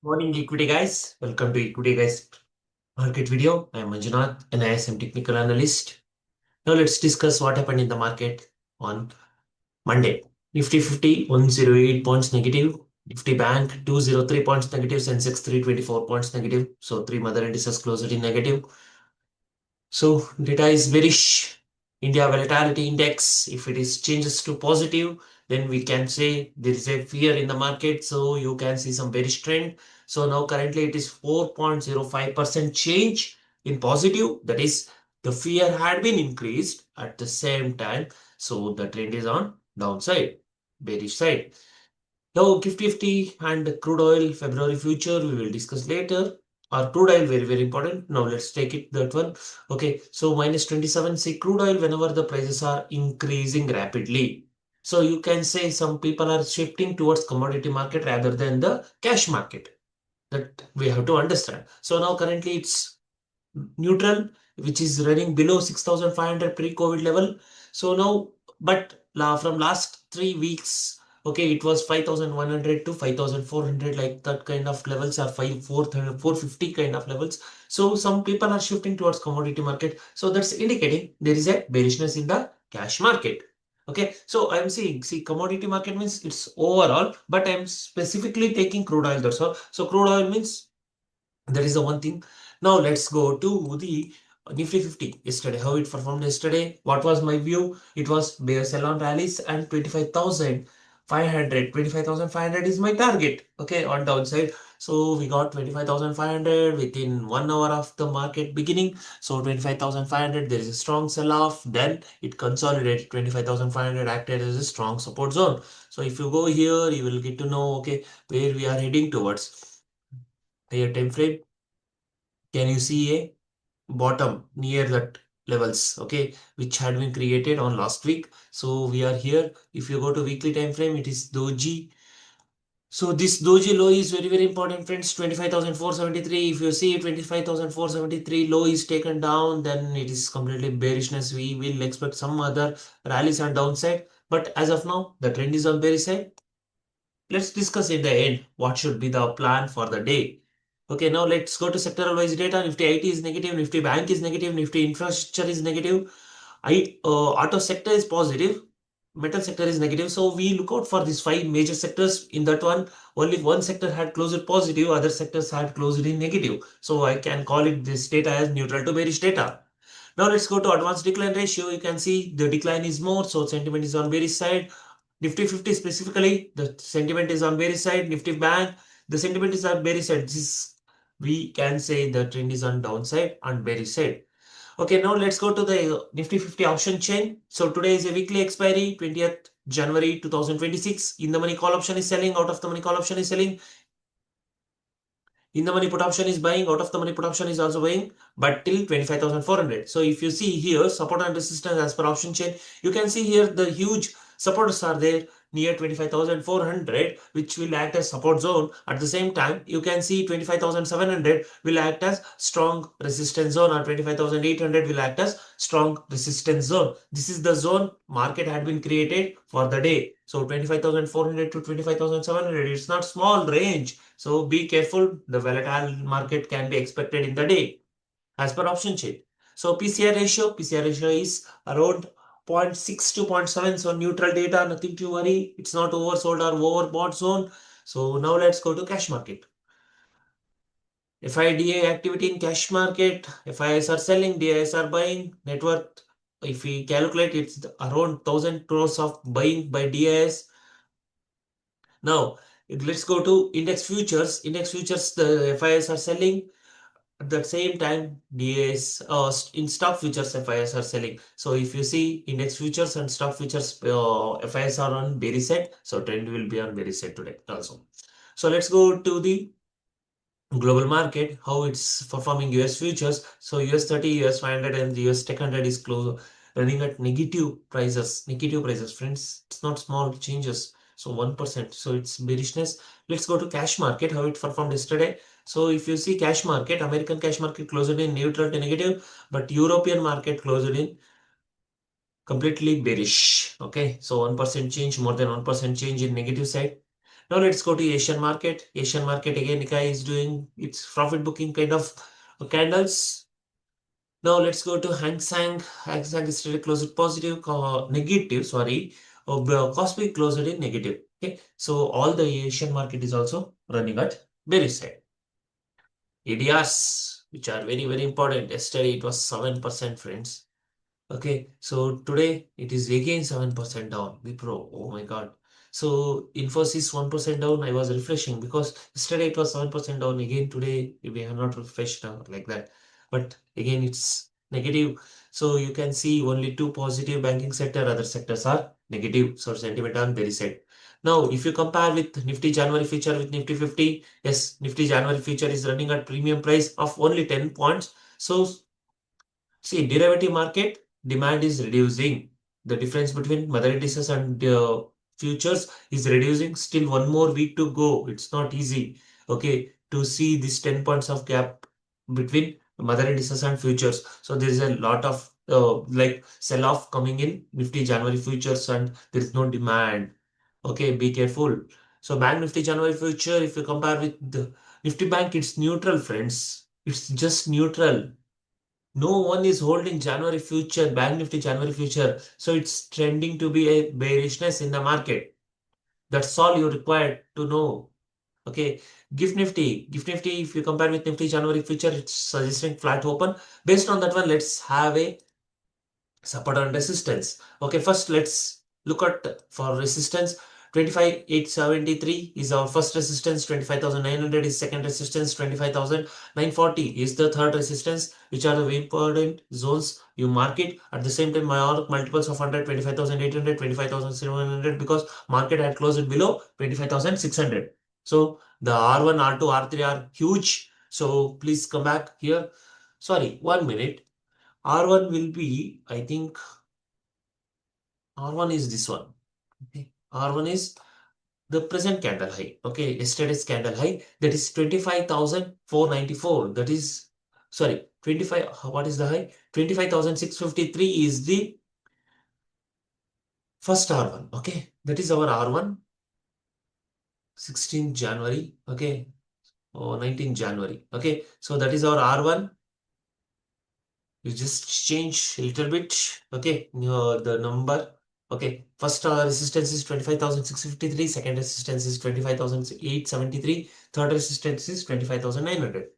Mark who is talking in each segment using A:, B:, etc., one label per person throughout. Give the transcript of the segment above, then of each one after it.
A: Morning, equity guys. Welcome to equity guys market video. I am Manjunath, NISM technical analyst. Now let's discuss what happened in the market on Monday. Nifty 50 108 points negative. Nifty Bank 203 points negative. Sensex 324 points negative. So three mother indices closed in negative. So data is bearish. India volatility index, if it is changes to positive, then we can say there is a fear in the market. So you can see some bearish trend. So now currently it is 4.05% change in positive. That is the fear had been increased at the same time. So the trend is on downside, bearish side. Now, Gift Nifty and crude oil February future we will discuss later. Or crude oil very important. Now let's take it that one. Okay, so minus 27. See crude oil whenever the prices are increasing rapidly. So you can say some people are shifting towards commodity market rather than the cash market. That we have to understand. So now currently it's neutral, which is running below 6,500 pre-COVID level. So now, but from last 3 weeks, okay, it was 5,100 to 5,400, like that kind of levels are 450 kind of levels. So some people are shifting towards commodity market. So that's indicating there is a bearishness in the cash market. Okay, so I'm seeing, see, commodity market means it's overall, but I'm specifically taking crude oil. That's all. So crude oil means that is the one thing. Now let's go to the Nifty 50 yesterday. How it performed yesterday? What was my view? It was bear sell on rallies and 25,500. 25,500 is my target. Okay, on downside. So we got 25,500 within 1 hour of the market beginning. So 25,500, there is a strong sell off. Then it consolidated. 25,500 acted as a strong support zone. So if you go here, you will get to know, okay, where we are heading towards. Higher time frame, can you see a bottom near that levels, okay, which had been created on last week. So we are here. If you go to weekly time frame, it is doji. So this doji low is very important, friends. 25,473. If you see 25,473 low is taken down, then it is completely bearishness. We will expect some other rallies on downside, but as of now the trend is on bearish side. Let's discuss in the end what should be the plan for the day. Okay, now let's go to sectoral wise data. Nifty IT is negative, Nifty Bank is negative, Nifty Infrastructure is negative. Auto sector is positive, metal sector is negative. So we look out for these five major sectors. In that one, only one sector had closed positive, other sectors had closed in negative. So I can call it this data as neutral to bearish data. Now let's go to advanced decline ratio. You can see the decline is more, so sentiment is on bearish side. Nifty 50 specifically, the sentiment is on bearish side. Nifty Bank, the sentiment is on bearish side. This we can say the trend is on downside and bearish side. Okay, now let's go to the Nifty 50 option chain. So today is a weekly expiry, 20th January 2026. In the money call option is selling, out of the money call option is selling. In the money put option is buying, out of the money put option is also buying, but till 25,400. So if you see here, support and resistance as per option chain, you can see here the huge supports are there near 25,400, which will act as support zone. At the same time, you can see 25,700 will act as strong resistance zone, or 25,800 will act as strong resistance zone. This is the zone market had been created for the day. So 25,400 to 25,700, it's not small range. So be careful. The volatile market can be expected in the day as per option chain. So PCR ratio is around 0.6 to 0.7. So neutral data, nothing to worry. It's not oversold or overbought zone. So now let's go to cash market. FIDA activity in cash market. FIs are selling, DIs are buying. Net worth, if we calculate, it's around 1,000 crores of buying by DIs. Now, let's go to index futures. Index futures, the FIs are selling. At the same time, DAs in stock futures, FIs are selling. So if you see index futures and stock futures, FIs are on bearish side. So trend will be on bearish side today also. So let's go to the global market, how it's performing US futures. So US 30, US 500 and the US Tech 100 is close, running at negative prices. Negative prices, friends. It's not small changes. So 1%. So it's bearishness. Let's go to cash market, how it performed yesterday. So if you see cash market, American cash market closed in neutral to negative, but European market closed in completely bearish. Okay, so 1% change, more than 1% change in negative side. Now let's go to Asian market. Asian market again, Nikkei is doing its profit booking kind of candles. Now let's go to Hang Seng. Hang Seng is still closed positive, negative, sorry. Kospi closed in negative. Okay, so all the Asian market is also running at bearish side. ADRs, which are very, very important. Yesterday it was 7%, friends. Okay, so today it is again 7% down. Wipro, oh my God. So Infosys 1% down. I was refreshing because yesterday it was 7% down. Again today we have not refreshed like that. But again it's negative. So you can see only two positive, banking sector, other sectors are negative. So sentiment on very side. Now if you compare with Nifty January future with Nifty 50, yes, Nifty January future is running at premium price of only 10 points. So see, derivative market demand is reducing. The difference between mother indices and futures is reducing. Still one more week to go. It's not easy. Okay, to see this 10 points of gap between mother indices and futures. So there is a lot of like sell off coming in Nifty January futures and there is no demand. Okay, be careful. So Bank Nifty January future, if you compare with the Nifty Bank, it's neutral, friends. It's just neutral. No one is holding January future, Bank Nifty January future. So it's trending to be a bearishness in the market. That's all you require to know. Okay. Gift Nifty, if you compare with Nifty January future, it's suggesting flat open. Based on that one, let's have a support and resistance. Okay, first let's look at for resistance. 25,873 is our first resistance, 25,900 is second resistance, 25,940 is the third resistance, which are the very important zones. You mark it. At the same time, my multiples of 100, 25,800, 25,700, because market had closed below 25,600. So the R1, R2, R3 are huge. So please come back here. Sorry, 1 minute. R1 will be, I think, R1 is this one. Okay. R1 is the present candle high. Okay. Yesterday's candle high. That is 25,494. That is, sorry, 25. What is the high? 25,653 is the first R1. Okay. That is our R1. 16th January. Okay. Or 19th January. Okay. So that is our R1. You just change a little bit. Okay, the number. Okay, first resistance is 25,653, second resistance is 25,873, third resistance is 25,900.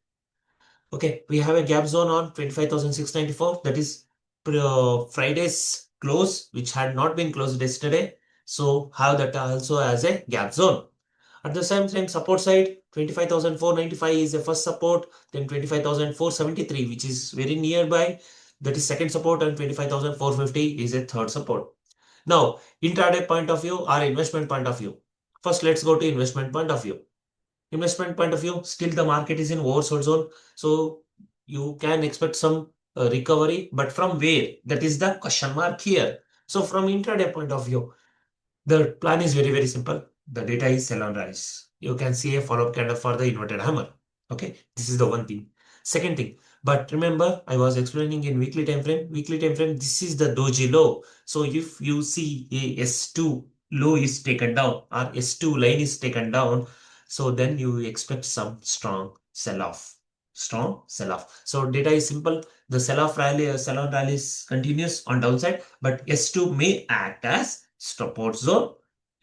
A: Okay, we have a gap zone on 25,694. That is Friday's close, which had not been closed yesterday. So have that also as a gap zone. At the same time, support side, 25,495 is the first support, then 25,473, which is very nearby. That is second support, and 25,450 is a third support. Now, intraday point of view or investment point of view. First, let's go to investment point of view. Investment point of view, still the market is in oversold zone. So you can expect some recovery, but from where? That is the question mark here. So from intraday point of view, the plan is very, very simple. The data is sell on rise. You can see a follow-up candle for the inverted hammer. Okay, this is the one thing. Second thing, but remember, I was explaining in weekly time frame. Weekly time frame, this is the doji low. So if you see a S2 low is taken down or S2 line is taken down, so then you expect some strong sell-off. Strong sell-off. So data is simple. The sell-off rally, sell-on rally is continuous on downside, but S2 may act as support zone.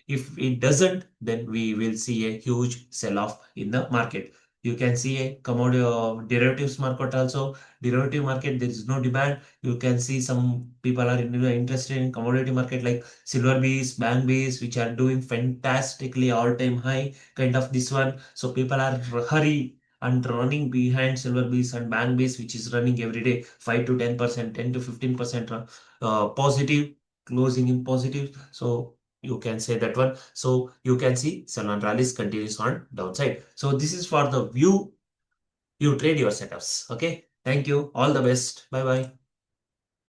A: If it doesn't, then we will see a huge sell-off in the market. You can see a commodity derivatives market also. Derivative market, there is no demand. You can see some people are interested in commodity market like silver bees, bank bees, which are doing fantastically all-time high, kind of this one. So people are hurry and running behind silver bees and bank bees, which is running every day 5 to 10%, 10 to 15% positive, closing in positive. So you can say that one. So you can see sell and rallies continues on downside. So this is for the view you trade your setups. Okay. Thank you. All the best. Bye bye.